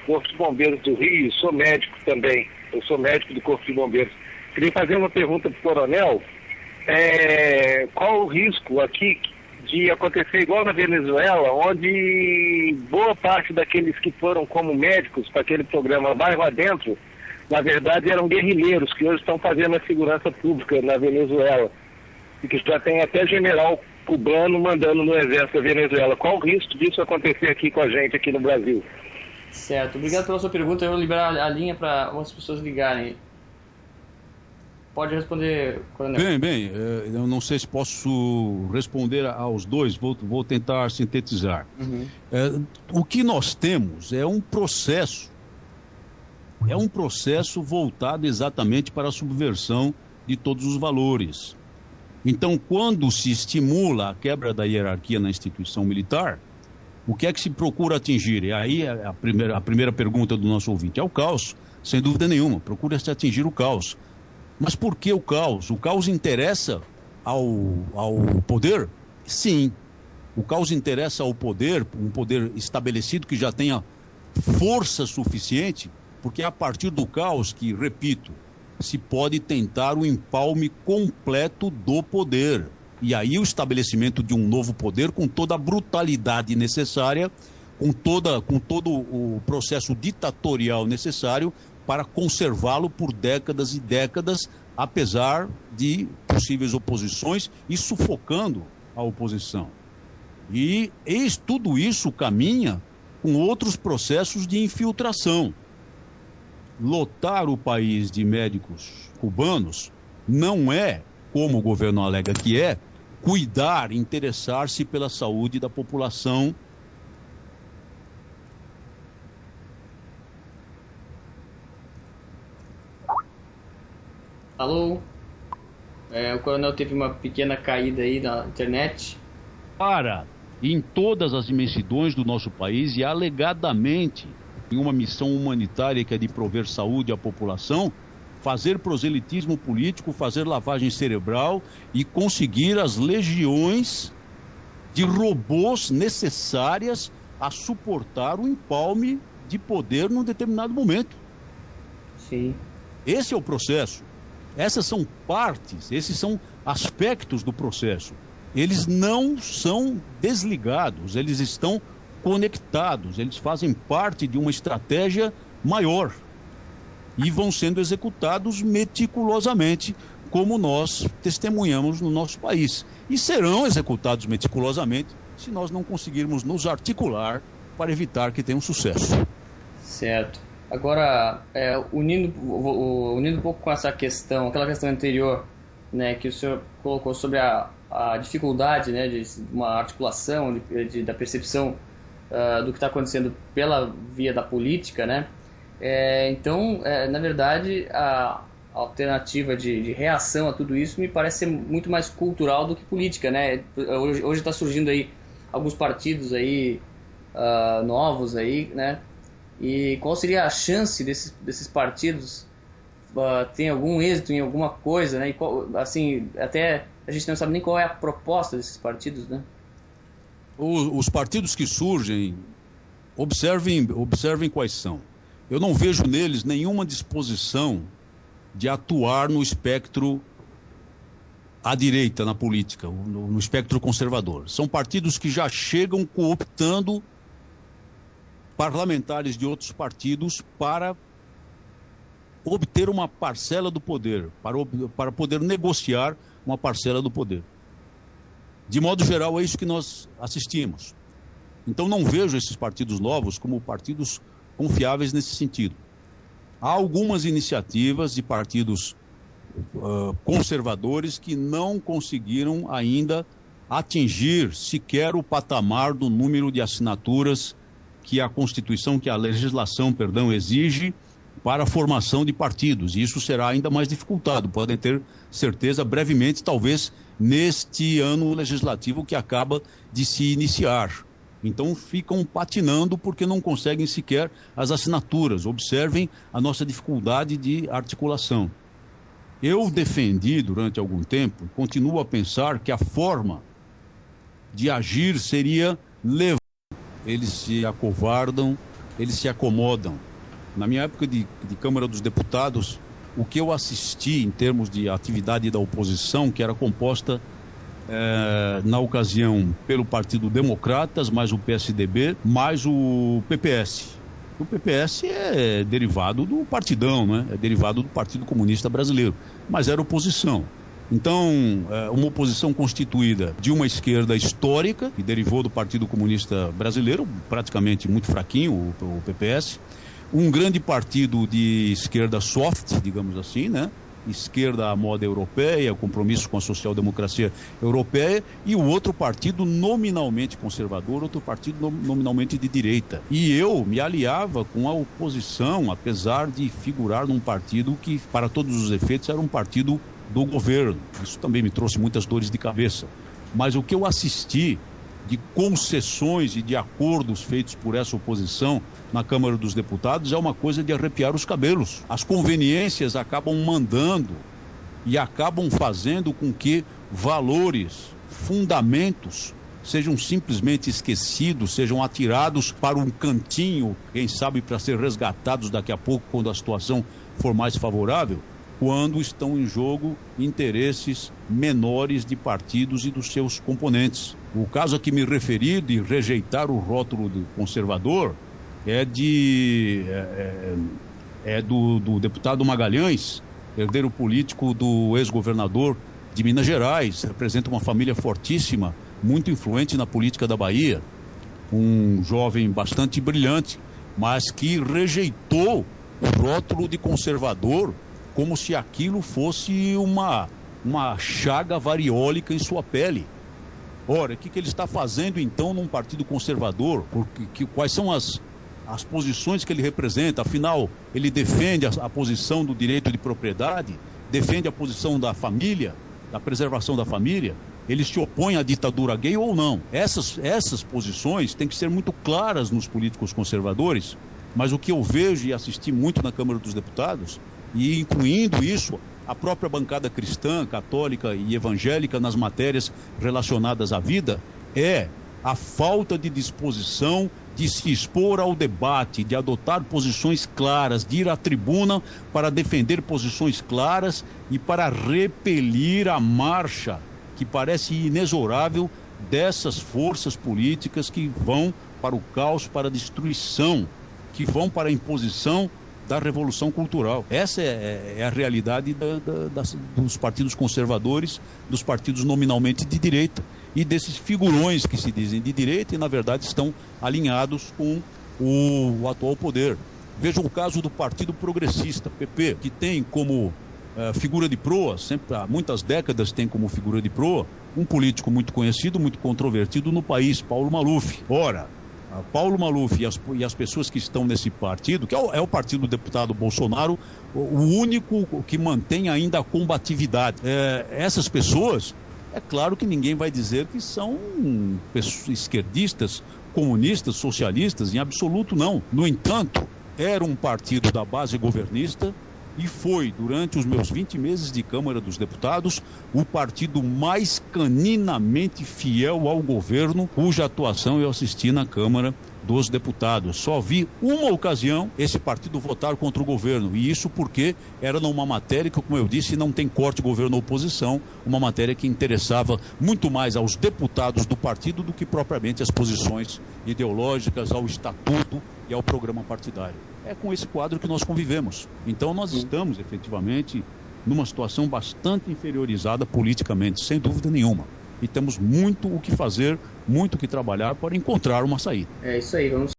Corpo de Bombeiros do Rio, sou médico também. Eu sou médico do Corpo de Bombeiros. Queria fazer uma pergunta para o coronel. Qual o risco aqui de acontecer igual na Venezuela, onde boa parte daqueles que foram como médicos para aquele programa Bairro Adentro, na verdade eram guerrilheiros que hoje estão fazendo a segurança pública na Venezuela. E que já tem até general cubano mandando no exército da Venezuela. Qual o risco disso acontecer aqui com a gente, aqui no Brasil? Certo, obrigado pela sua pergunta. Eu vou liberar a linha para algumas pessoas ligarem. Pode responder, coronel. Bem, eu não sei se posso responder aos dois, vou tentar sintetizar. O que nós temos é um processo voltado exatamente para a subversão de todos os valores. Então, quando se estimula a quebra da hierarquia na instituição militar, o que é que se procura atingir? E aí a primeira pergunta do nosso ouvinte é o caos, sem dúvida nenhuma, procura-se atingir o caos. Mas por que o caos? O caos interessa ao poder? Sim. O caos interessa ao poder, um poder estabelecido que já tenha força suficiente, porque é a partir do caos que, repito, se pode tentar o empalme completo do poder. E aí o estabelecimento de um novo poder com toda a brutalidade necessária, com todo o processo ditatorial necessário para conservá-lo por décadas e décadas, apesar de possíveis oposições e sufocando a oposição. E tudo isso caminha com outros processos de infiltração. Lotar o país de médicos cubanos não é, como o governo alega que é, cuidar, interessar-se pela saúde da população. Alô? O coronel teve uma pequena caída aí na internet. Em todas as imensidões do nosso país e alegadamente em uma missão humanitária que é de prover saúde à população, fazer proselitismo político, fazer lavagem cerebral e conseguir as legiões de robôs necessárias a suportar o empalme de poder num determinado momento. Sim. Esse é o processo. Essas são partes, esses são aspectos do processo. Eles não são desligados, eles estão conectados, eles fazem parte de uma estratégia maior e vão sendo executados meticulosamente, como nós testemunhamos no nosso país. E serão executados meticulosamente se nós não conseguirmos nos articular para evitar que tenham sucesso. Certo. Agora, unindo um pouco com essa questão, aquela questão anterior, né, que o senhor colocou sobre a dificuldade, né, de uma articulação, da percepção do que está acontecendo pela via da política, né? Então, na verdade, a alternativa de reação a tudo isso me parece ser muito mais cultural do que política, né? Hoje está surgindo aí alguns partidos aí novos aí, né? E qual seria a chance desses partidos ter algum êxito em alguma coisa, né? E assim, até a gente não sabe nem qual é a proposta desses partidos, né? Os partidos que surgem, observem quais são. Eu não vejo neles nenhuma disposição de atuar no espectro à direita na política, no espectro conservador. São partidos que já chegam cooptando parlamentares de outros partidos para obter uma parcela do poder, para poder negociar uma parcela do poder. De modo geral, é isso que nós assistimos. Então não vejo esses partidos novos como partidos confiáveis nesse sentido. Há algumas iniciativas de partidos conservadores que não conseguiram ainda atingir sequer o patamar do número de assinaturas que a legislação, exige para a formação de partidos. E isso será ainda mais dificultado, podem ter certeza brevemente, talvez neste ano legislativo que acaba de se iniciar. Então ficam patinando porque não conseguem sequer as assinaturas. Observem a nossa dificuldade de articulação. Eu defendi durante algum tempo, continuo a pensar que a forma de agir seria levar. Eles se acovardam, eles se acomodam. Na minha época de Câmara dos Deputados, o que eu assisti em termos de atividade da oposição, que era composta na ocasião pelo Partido Democratas, mais o PSDB, mais o PPS. O PPS é derivado do Partidão, né? É derivado do Partido Comunista Brasileiro, mas era oposição. Então, uma oposição constituída de uma esquerda histórica, que derivou do Partido Comunista Brasileiro, praticamente muito fraquinho, o PPS, um grande partido de esquerda soft, digamos assim, né? Esquerda à moda europeia, compromisso com a social-democracia europeia, e o outro partido nominalmente conservador, outro partido nominalmente de direita. E eu me aliava com a oposição, apesar de figurar num partido que, para todos os efeitos, era um partido do governo. Isso também me trouxe muitas dores de cabeça. Mas o que eu assisti de concessões e de acordos feitos por essa oposição na Câmara dos Deputados é uma coisa de arrepiar os cabelos. As conveniências acabam mandando e acabam fazendo com que valores, fundamentos, sejam simplesmente esquecidos, sejam atirados para um cantinho, quem sabe para ser resgatados daqui a pouco, quando a situação for mais favorável, quando estão em jogo interesses menores de partidos e dos seus componentes. O caso a que me referi de rejeitar o rótulo de conservador é do deputado Magalhães, herdeiro político do ex-governador de Minas Gerais, representa uma família fortíssima, muito influente na política da Bahia, um jovem bastante brilhante, mas que rejeitou o rótulo de conservador como se aquilo fosse uma chaga variólica em sua pele. Ora, o que ele está fazendo então num partido conservador? Quais são as posições que ele representa? Afinal, ele defende a posição do direito de propriedade, defende a posição da família, da preservação da família, ele se opõe à ditadura gay ou não? Essas posições têm que ser muito claras nos políticos conservadores, mas o que eu vejo e assisti muito na Câmara dos Deputados, e incluindo isso, a própria bancada cristã, católica e evangélica nas matérias relacionadas à vida, é a falta de disposição de se expor ao debate, de adotar posições claras, de ir à tribuna para defender posições claras e para repelir a marcha que parece inexorável dessas forças políticas que vão para o caos, para a destruição, que vão para a imposição da revolução cultural. Essa é a realidade dos partidos conservadores, dos partidos nominalmente de direita e desses figurões que se dizem de direita e na verdade estão alinhados com o atual poder. Vejam o caso do Partido Progressista, PP, que tem como figura de proa, sempre há muitas décadas tem como figura de proa, um político muito conhecido, muito controvertido no país, Paulo Maluf. Ora, Paulo Maluf e as pessoas que estão nesse partido, que é o partido do deputado Bolsonaro, o único que mantém ainda a combatividade. Essas pessoas, é claro que ninguém vai dizer que são esquerdistas, comunistas, socialistas, em absoluto não. No entanto, era um partido da base governista e foi, durante os meus 20 meses de Câmara dos Deputados, o partido mais caninamente fiel ao governo, cuja atuação eu assisti na Câmara dos Deputados. Só vi uma ocasião esse partido votar contra o governo, e isso porque era numa matéria que, como eu disse, não tem corte governo-oposição, uma matéria que interessava muito mais aos deputados do partido do que propriamente as posições ideológicas, ao estatuto e ao programa partidário. É com esse quadro que nós convivemos. Então nós estamos, efetivamente, numa situação bastante inferiorizada politicamente, sem dúvida nenhuma. E temos muito o que fazer, muito o que trabalhar para encontrar uma saída. É isso aí, vamos